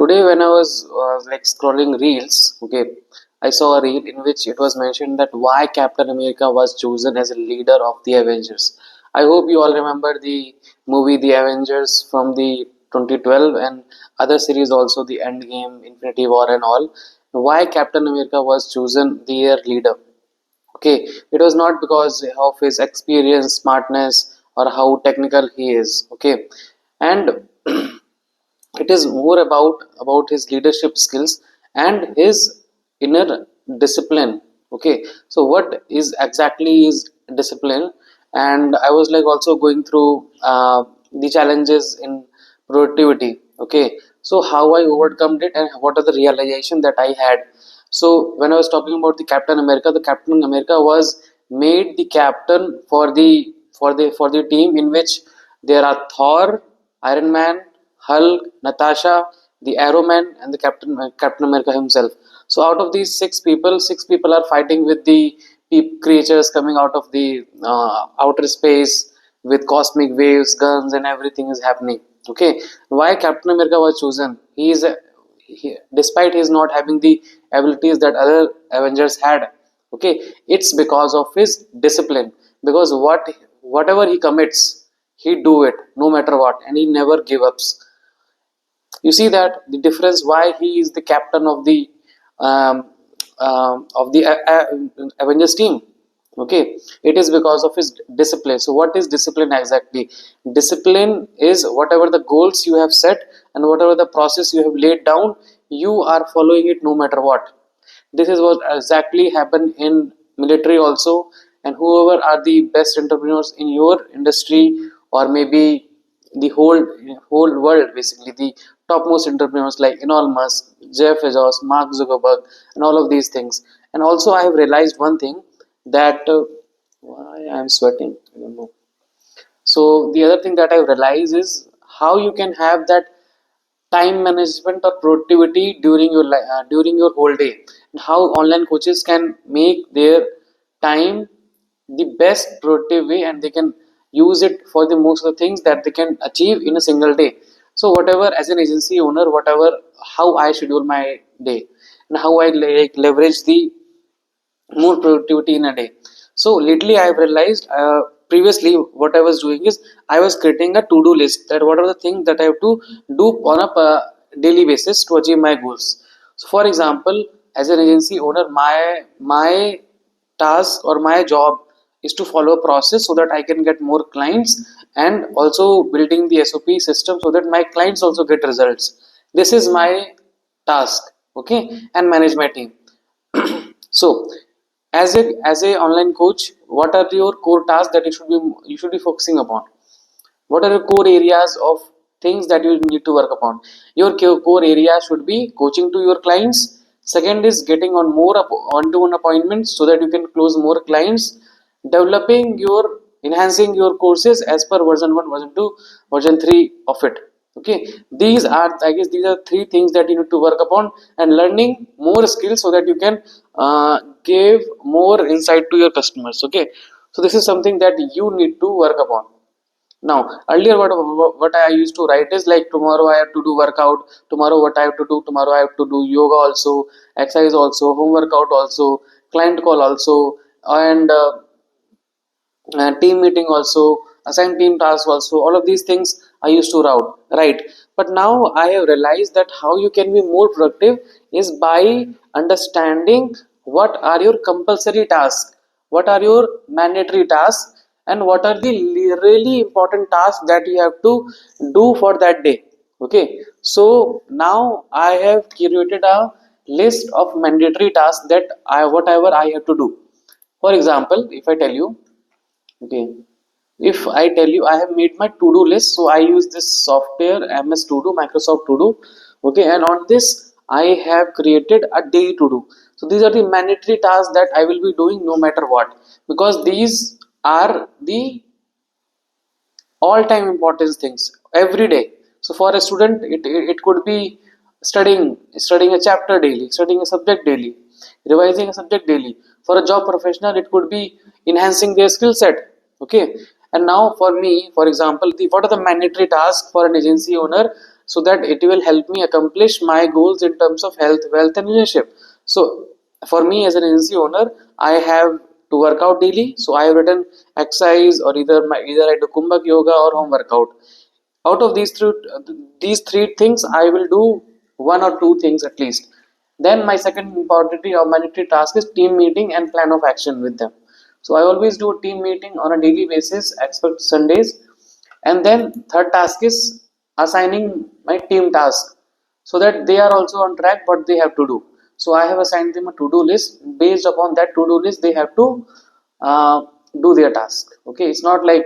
Today, when I was like scrolling reels, okay, I saw a reel in which it was mentioned that why Captain America was chosen as a leader of the Avengers. I hope you all remember the movie The Avengers from the 2012 and other series also, the Endgame, Infinity War, and all. Why Captain America was chosen their leader? Okay, it was not because of his experience, smartness, or how technical he is. Okay, and it is more about his leadership skills and his inner discipline. Okay, so what is exactly is discipline? And I was like also going through the challenges in productivity. Okay, so how I overcome it and what are the realization that I had. So when I was talking about the Captain America was made the captain for the team in which there are Thor, Iron Man, Hulk, Natasha, the Arrow Man, and the Captain America himself. So out of these six people are fighting with the creatures coming out of the outer space with cosmic waves, guns, and everything is happening. Okay, why Captain America was chosen? Despite he's not having the abilities that other Avengers had. Okay, it's because of his discipline. Because whatever he commits, he do it no matter what, and he never give ups. You see that the difference why he is the captain um, of the Avengers team. Okay, it is because of his discipline. So what is discipline exactly? Discipline is whatever the goals you have set and whatever the process you have laid down, you are following it no matter what. This is what exactly happened in military also. And whoever are the best entrepreneurs in your industry, or maybe the whole world, basically the topmost entrepreneurs like Elon Musk, Jeff Bezos, Mark Zuckerberg, and all of these things. And also I have realized one thing, that why I am sweating, I don't know. So the other thing that I realize is how you can have that time management or productivity during your whole day, and how online coaches can make their time the best productive way, and they can use it for the most of the things that they can achieve in a single day. So whatever, as an agency owner, whatever, how I schedule my day and how I like leverage the more productivity in a day. So lately I have realized, previously what I was doing is I was creating a to-do list, that what are the things that I have to do on a daily basis to achieve my goals. So for example, as an agency owner, my task or my job is to follow a process so that I can get more clients, and also building the SOP system so that my clients also get results. This is my task. Okay, and manage my team. So as a online coach, what are your core tasks that you should be focusing upon? What are the core areas of things that you need to work upon? Your core area should be coaching to your clients. Second is getting on more on-to-one appointments so that you can close more clients. Developing your enhancing your courses as per version 1, version 2, version 3 of it. Okay, these are, I guess, these are three things that you need to work upon, and learning more skills so that you can give more insight to your customers. Okay, so this is something that you need to work upon. Now, earlier what I used to write is like, tomorrow I have to do workout, tomorrow what I have to do, tomorrow I have to do yoga also, exercise also, home workout also, client call also, and team meeting also, assign team tasks also. All of these things I used to route, right? But now I have realized that how you can be more productive is by understanding what are your compulsory tasks, what are your mandatory tasks, and what are the really important tasks that you have to do for that day. Okay, so now I have curated a list of mandatory tasks that I whatever I have to do. For example, if I tell you, okay, if I tell you I have made my to-do list, so I use this software MS To Do, Microsoft To Do. Okay, and on this I have created a daily to do. So these are the mandatory tasks that I will be doing no matter what, because these are the all time important things every day. So for a student, it could be studying a chapter daily, studying a subject daily, revising a subject daily. For a job professional, it could be enhancing their skill set. Okay, and now for me, for example, what are the mandatory tasks for an agency owner? so that it will help me accomplish my goals in terms of health, wealth, and relationship. So for me as an agency owner, I have to work out daily. So I have written exercise, or either I do Kumbhak yoga or home workout. Out of these three things, I will do one or two things at least. Then my second important or mandatory task is team meeting and plan of action with them. So I always do a team meeting on a daily basis except Sundays. And then third task is assigning my team task, so that they are also on track what they have to do. So I have assigned them a to-do list. Based upon that to-do list, they have to uh, do their task. Okay, it's not like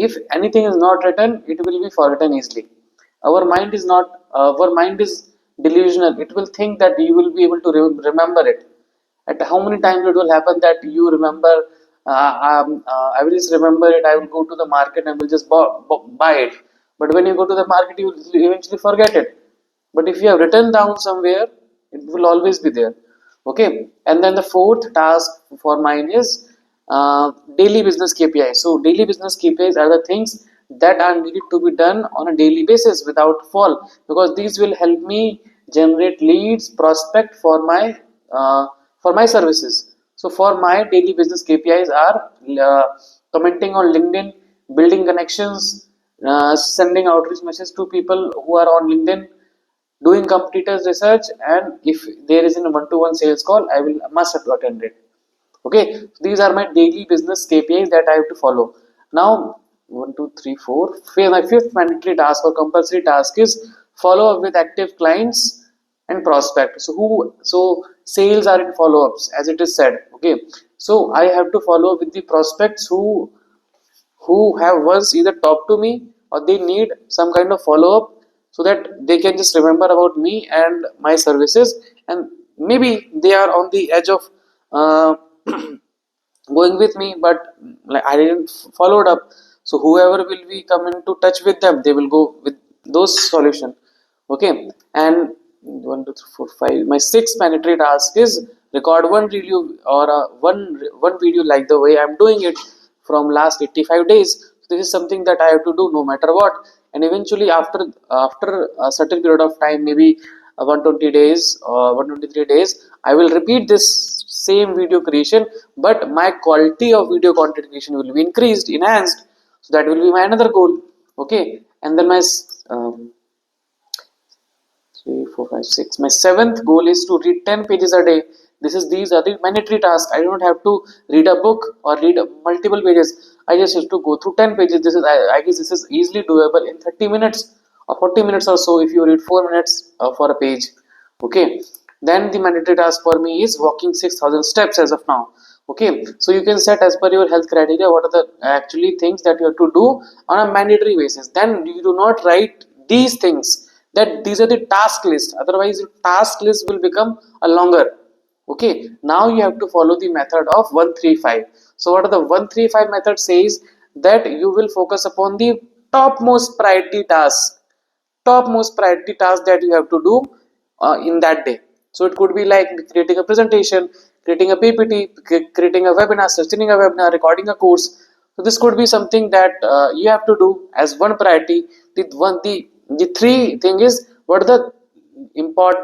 if anything is not written, it will be forgotten easily. Our mind is delusional. It will think that you will be able to remember it. At how many times it will happen that you remember, I will just remember it, I will go to the market and will just buy it. But when you go to the market, you will eventually forget it. But if you have written down somewhere, it will always be there. Okay. And then the fourth task for mine is daily business KPIs. So daily business KPIs are the things that are needed to be done on a daily basis without fall, because these will help me generate leads, prospect uh, for my services. So for my daily business KPIs are commenting on LinkedIn, building connections, sending outreach messages to people who are on LinkedIn, doing competitors research, and if there is a one-to-one sales call, I will must have to attend it. Okay, so these are my daily business KPIs that I have to follow. Now, one, two, three, four. My fifth mandatory task or compulsory task is follow up with active clients and prospect. So sales are in follow-ups, as it is said. Okay, so I have to follow up with the prospects who have once either talked to me, or they need some kind of follow up, so that they can just remember about me and my services, and maybe they are on the edge of uh, going with me, but like I didn't follow it up. So whoever will be come into touch with them, they will go with those solution. Okay. And one, two, three, four, five. My sixth mandatory task is record one video, or one video like the way I'm doing it from last 85 days. This is something that I have to do no matter what. And eventually, after a certain period of time, maybe 120 days or 123 days, I will repeat this same video creation, but my quality of video content creation will be increased, enhanced. So that will be my another goal. Okay. And then my um, 3, 4, 5, 6. My seventh goal is to read 10 pages a day. These are the mandatory tasks. I don't have to read a book or read multiple pages. I just have to go through 10 pages. I guess this is easily doable in 30 minutes or 40 minutes or so if you read 4 minutes for a page. Okay. Then the mandatory task for me is walking 6,000 steps as of now. Okay, so you can set as per your health criteria what are the actually things that you have to do on a mandatory basis. Then you do not write these things, that these are the task list, otherwise your task list will become a longer. Okay, now you have to follow the method of 135. So what are the 135 method says, that you will focus upon the topmost priority task that you have to do in that day. So it could be like creating a presentation, creating a PPT, creating a webinar, suggesting a webinar, recording a course. So this could be something that you have to do as one priority. The three thing is, what are the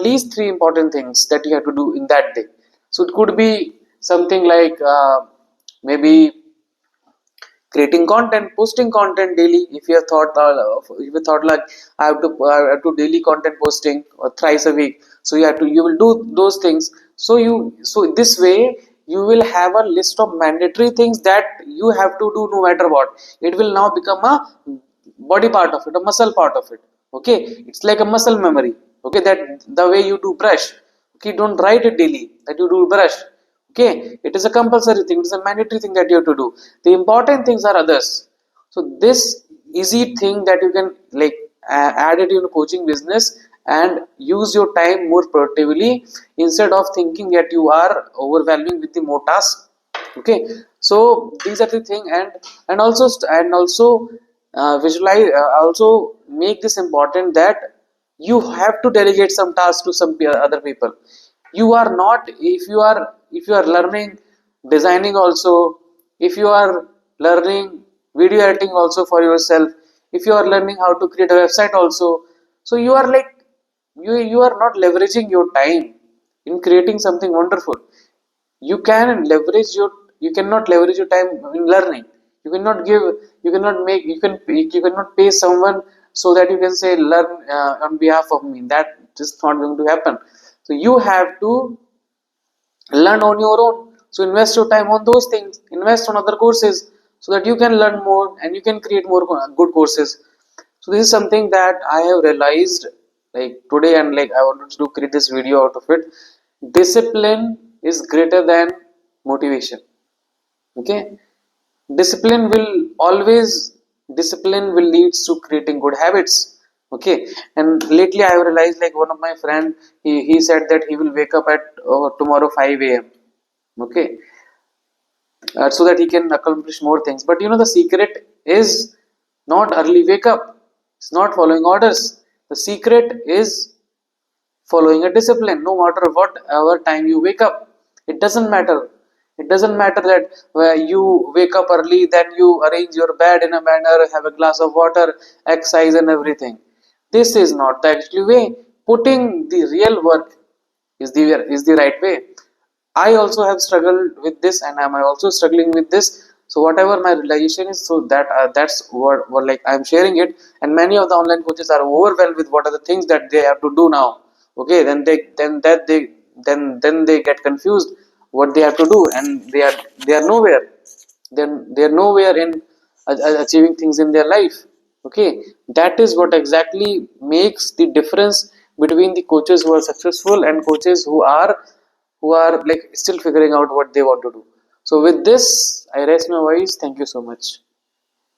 least three important things that you have to do in that day. So it could be something like maybe creating content, posting content daily. If you have thought like I have to daily content posting or thrice a week, so you will do those things. So this way you will have a list of mandatory things that you have to do no matter what. It will now become a body part of it, a muscle part of it. Okay, it's like a muscle memory. Okay, that the way you do brush. Okay, don't write it daily that you do brush. Okay, it is a compulsory thing, it is a mandatory thing that you have to do. The important things are others. So this easy thing that you can like add it in a coaching business and use your time more productively, instead of thinking that you are overwhelming with the more tasks. Okay, so these are the thing. And also visualize, also make this important, that you have to delegate some tasks to some other people. You are not, if you are learning designing also, if you are learning video editing also for yourself, if you are learning how to create a website also, so you are like, you are not leveraging your time in creating something wonderful. You can leverage your, you cannot leverage your time in learning. You cannot give, you cannot make, you cannot pay someone so that you can say learn on behalf of me. That is not going to happen. So you have to learn on your own. So invest your time on those things, invest on other courses, so that you can learn more and you can create more good courses. So this is something that I have realized like today, and like I wanted to create this video out of it. Discipline is greater than motivation. Okay, discipline will always, discipline will leads to creating good habits. Okay, and lately I have realized, like one of my friend, he said that he will wake up at tomorrow 5 a.m. Okay, so that he can accomplish more things. But you know, the secret is not early wake up, it's not following orders. The secret is following a discipline. No matter whatever time you wake up, it doesn't matter. It doesn't matter that you wake up early, then you arrange your bed in a manner, have a glass of water, exercise and everything. This is not the actual way. Putting the real work is the right way. I also have struggled with this, and I'm also struggling with this. So whatever my realization is, so that that's what like I'm sharing it. And many of the online coaches are overwhelmed with what are the things that they have to do now. Okay, then they get confused what they have to do, and they are nowhere. Then they are nowhere in achieving things in their life. Okay, that is what exactly makes the difference between the coaches who are successful and coaches who are like still figuring out what they want to do. So with this, I raise my voice. Thank you so much.